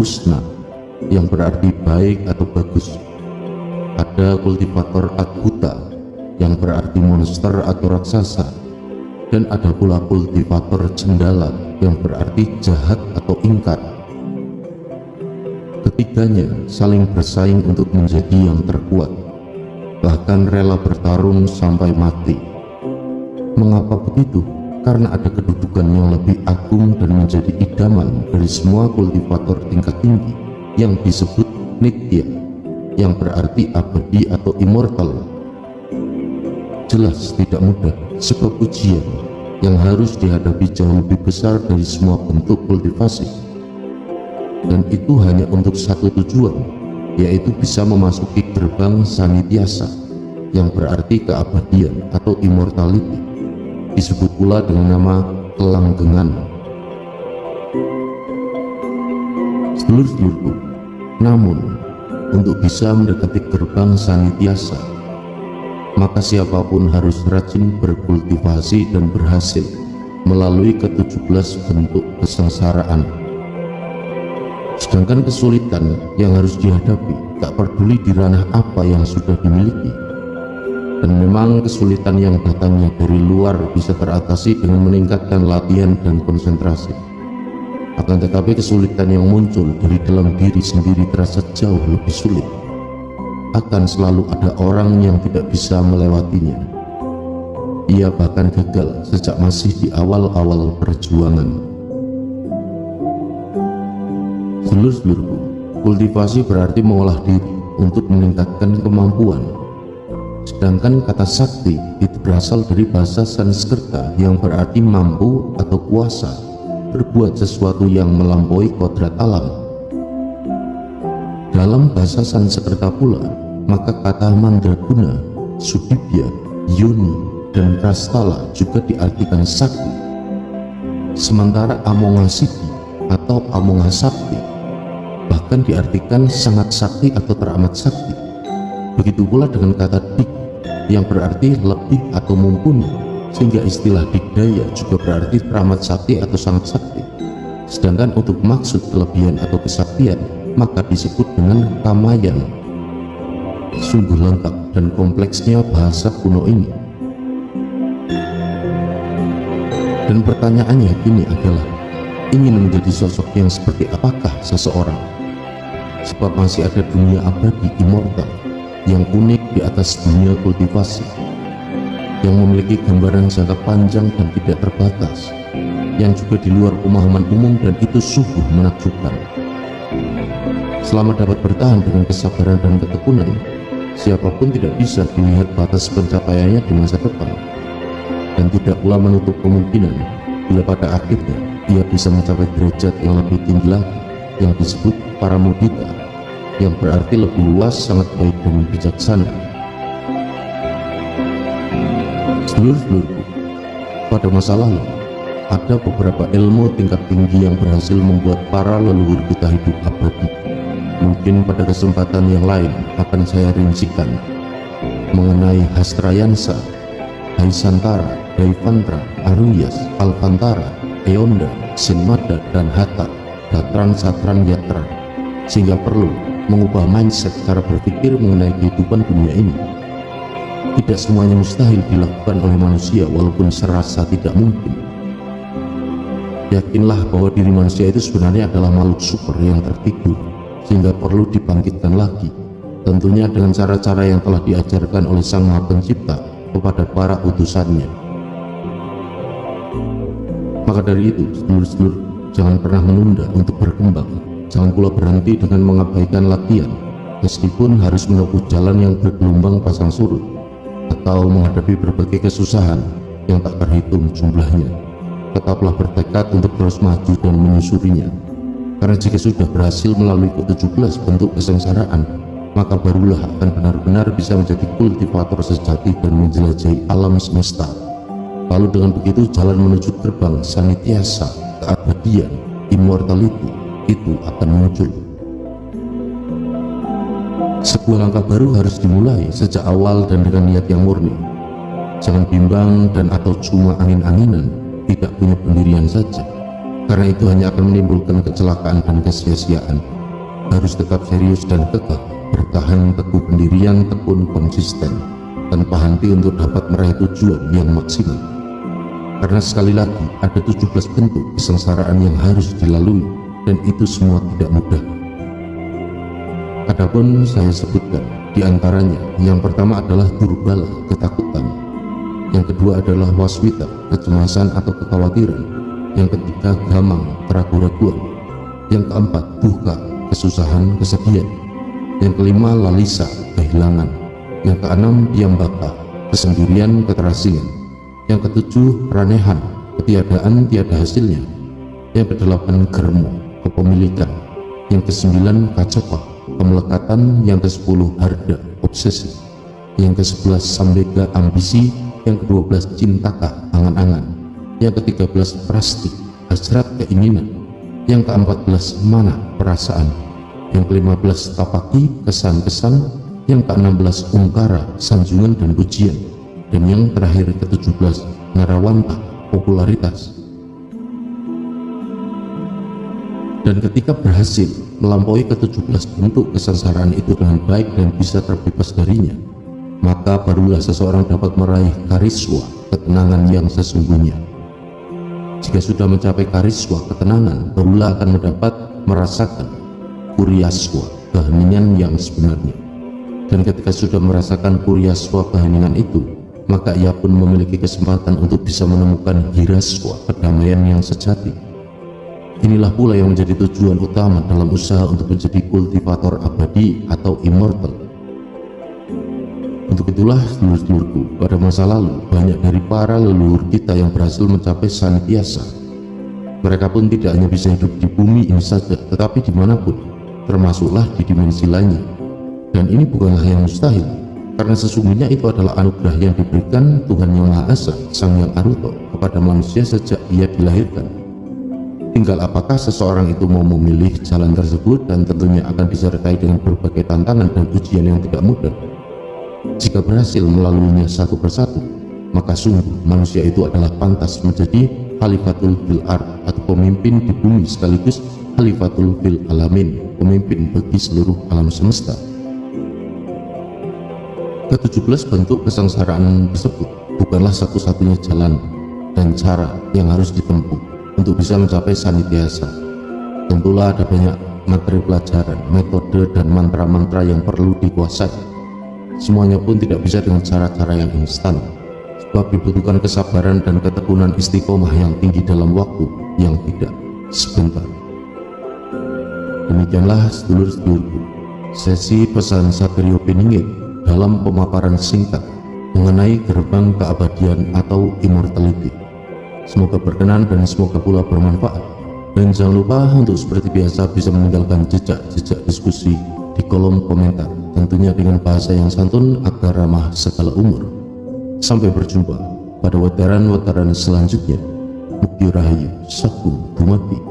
husna yang berarti baik atau bagus. Ada kultivator adhuta yang berarti monster atau raksasa, dan ada pula kultivator cendala yang berarti jahat atau ingkar. Ketiganya saling bersaing untuk menjadi yang terkuat, bahkan rela bertarung sampai mati. Mengapa begitu? Karena ada kedudukan yang lebih agung dan menjadi idaman dari semua kultivator tingkat tinggi yang disebut nitya, yang berarti abadi atau immortal. Jelas tidak mudah, sebab ujian yang harus dihadapi jauh lebih besar dari semua bentuk kultivasi, dan itu hanya untuk satu tujuan, yaitu bisa memasuki gerbang sanityasa, yang berarti keabadian atau immortality, disebut pula dengan nama kelanggengan. Sedulur-sedulurku, namun untuk bisa mendekati gerbang sanityasa, maka siapapun harus rajin berkultivasi dan berhasil melalui ke-17 bentuk kesengsaraan. Sedangkan kesulitan yang harus dihadapi tak peduli di ranah apa yang sudah dimiliki, dan memang kesulitan yang datangnya dari luar bisa teratasi dengan meningkatkan latihan dan konsentrasi. Akan tetapi kesulitan yang muncul dari dalam diri sendiri terasa jauh lebih sulit. Akan selalu ada orang yang tidak bisa melewatinya. Ia bahkan gagal sejak masih di awal-awal perjuangan. Sedulur-sedulurku, kultivasi berarti mengolah diri untuk meningkatkan kemampuan. Sedangkan kata sakti itu berasal dari bahasa Sanskerta yang berarti mampu atau kuasa berbuat sesuatu yang melampaui kodrat alam. Dalam bahasa Sanskerta pula, maka kata mandraguna, sudibya, yoni, dan prastala juga diartikan sakti. Sementara amongasiti atau amongasakti bahkan diartikan sangat sakti atau teramat sakti. Begitu pula dengan kata dik yang berarti lebih atau mumpuni, sehingga istilah dikdaya juga berarti teramat sakti atau sangat sakti. Sedangkan untuk maksud kelebihan atau kesaktian maka disebut dengan kamayan. Sungguh lengkap dan kompleksnya bahasa kuno ini. Dan pertanyaannya kini adalah, ingin menjadi sosok yang seperti apakah seseorang? Sebab masih ada dunia abadi immortal yang unik di atas dunia kultivasi, yang memiliki gambaran jangka panjang dan tidak terbatas, yang juga di luar pemahaman umum, dan itu sungguh menakjubkan. Selama dapat bertahan dengan kesabaran dan ketekunan, siapapun tidak bisa dilihat batas pencapaiannya di masa depan, dan tidak pula menutup kemungkinan bila pada akhirnya ia bisa mencapai derajat yang lebih tinggi lagi, yang disebut para mudita, yang berarti lebih luas, sangat baik dan bijaksana. Sedulur-sedulurku, pada masa lalu ada beberapa ilmu tingkat tinggi yang berhasil membuat para leluhur kita hidup abadi. Mungkin pada kesempatan yang lain akan saya rincikan mengenai Hastrayansa, Haisantara, Daivantra, Aruyas, Alvantara, Eonda, Sinmada, dan Hatta, Datran, Satran, Yatra, sehingga perlu mengubah mindset cara berpikir mengenai kehidupan dunia ini. Tidak semuanya mustahil dilakukan oleh manusia, walaupun serasa tidak mungkin. Yakinlah bahwa diri manusia itu sebenarnya adalah makhluk super yang tertidur, sehingga perlu dibangkitkan lagi, tentunya dengan cara-cara yang telah diajarkan oleh Sang Maha Pencipta kepada para utusannya. Maka dari itu, sedulur-sedulur, jangan pernah menunda untuk berkembang. Jangan pula berhenti dengan mengabaikan latihan, meskipun harus menempuh jalan yang bergelombang pasang surut, atau menghadapi berbagai kesusahan yang tak terhitung jumlahnya. Tetaplah bertekad untuk terus maju dan menyusurinya, karena jika sudah berhasil melalui ke-17 bentuk kesengsaraan, maka barulah akan benar-benar bisa menjadi kultivator sejati dan menjelajahi alam semesta. Lalu dengan begitu jalan menuju gerbang sanityasa, keabadian, immortality itu akan muncul. Sebuah langkah baru harus dimulai sejak awal dan dengan niat yang murni. Jangan bimbang dan atau cuma angin-anginan, tidak punya pendirian saja. karena itu hanya akan menimbulkan kecelakaan dan kesia-siaan. Harus tetap serius dan kekeh, bertahan teguh pendirian, tekun, konsisten, tanpa henti untuk dapat meraih tujuan yang maksimal. Karena sekali lagi ada 17 bentuk kesengsaraan yang harus dilalui, dan itu semua tidak mudah. Adapun saya sebutkan di antaranya, yang pertama adalah durbala, ketakutan. Yang kedua adalah waswita, kecemasan atau kekhawatiran. Yang ketiga gamang, keraguan-raguan. Yang keempat duka, kesusahan, kesedihan. Yang kelima lalisa, kehilangan. Yang keenam diambaka, kesendirian, keterasingan. Yang ketujuh ranehan, ketiadaan, tiada hasilnya. Yang kedelapan germo, kepemilikan. Yang kesembilan kacopa, kemelekatan. Yang ke-10 harda, obsesi. Yang ke-11 sambega, ambisi. Yang ke-12 cintaka, angan-angan. Yang ke-13 prasti, hasrat, keinginan. Yang ke-14 mana, perasaan. Yang ke-15 tapaki, kesan-kesan. Yang ke-16 ungkara, sanjungan dan pujian. Dan yang terakhir ke-17 narawanta, popularitas. Dan ketika berhasil melampaui ke-17 bentuk kesengsaraan itu dengan baik dan bisa terbebas darinya, maka barulah seseorang dapat meraih kariswa, ketenangan yang sesungguhnya. Jika sudah mencapai kariswa, ketenangan, barulah akan merasakan kuryaswa, keheningan yang sebenarnya. Dan ketika sudah merasakan kuryaswa, keheningan itu, maka ia pun memiliki kesempatan untuk bisa menemukan hiraswa, kedamaian yang sejati. Inilah pula yang menjadi tujuan utama dalam usaha untuk menjadi kultivator abadi atau immortal. Untuk itulah sedulur-sedulurku, pada masa lalu banyak dari para leluhur kita yang berhasil mencapai santiasa. Mereka pun tidak hanya bisa hidup di bumi ini saja, tetapi dimanapun, termasuklah di dimensi lainnya. Dan ini bukanlah yang mustahil, karena sesungguhnya itu adalah anugerah yang diberikan Tuhan Yang Maha Esa, Sang Yang Aruto, kepada manusia sejak ia dilahirkan. Tinggal apakah seseorang itu mau memilih jalan tersebut, dan tentunya akan disertai dengan berbagai tantangan dan ujian yang tidak mudah. Jika berhasil melaluinya satu persatu, maka sungguh manusia itu adalah pantas menjadi Khalifatul fil ard, atau pemimpin di bumi, sekaligus Khalifatul fil alamin, pemimpin bagi seluruh alam semesta. Ke-17 bentuk kesengsaraan tersebut bukanlah satu-satunya jalan dan cara yang harus ditempuh untuk bisa mencapai sanitiasa. Tentulah ada banyak materi pelajaran, metode, dan mantra-mantra yang perlu dikuasai. Semuanya pun tidak bisa dengan cara-cara yang instan, sebab dibutuhkan kesabaran dan ketekunan istiqomah yang tinggi dalam waktu yang tidak sebentar. Demikianlah sedulur-sedulurku, sesi pesan Sakerio Piningit dalam pemaparan singkat mengenai gerbang keabadian atau immortality. Semoga berkenan dan semoga pula bermanfaat. Dan jangan lupa untuk seperti biasa bisa meninggalkan jejak-jejak diskusi di kolom komentar, tentunya dengan bahasa yang santun agar ramah segala umur. Sampai berjumpa pada wetaran-wetaran selanjutnya. Mukti Rahayu Saku Dumati.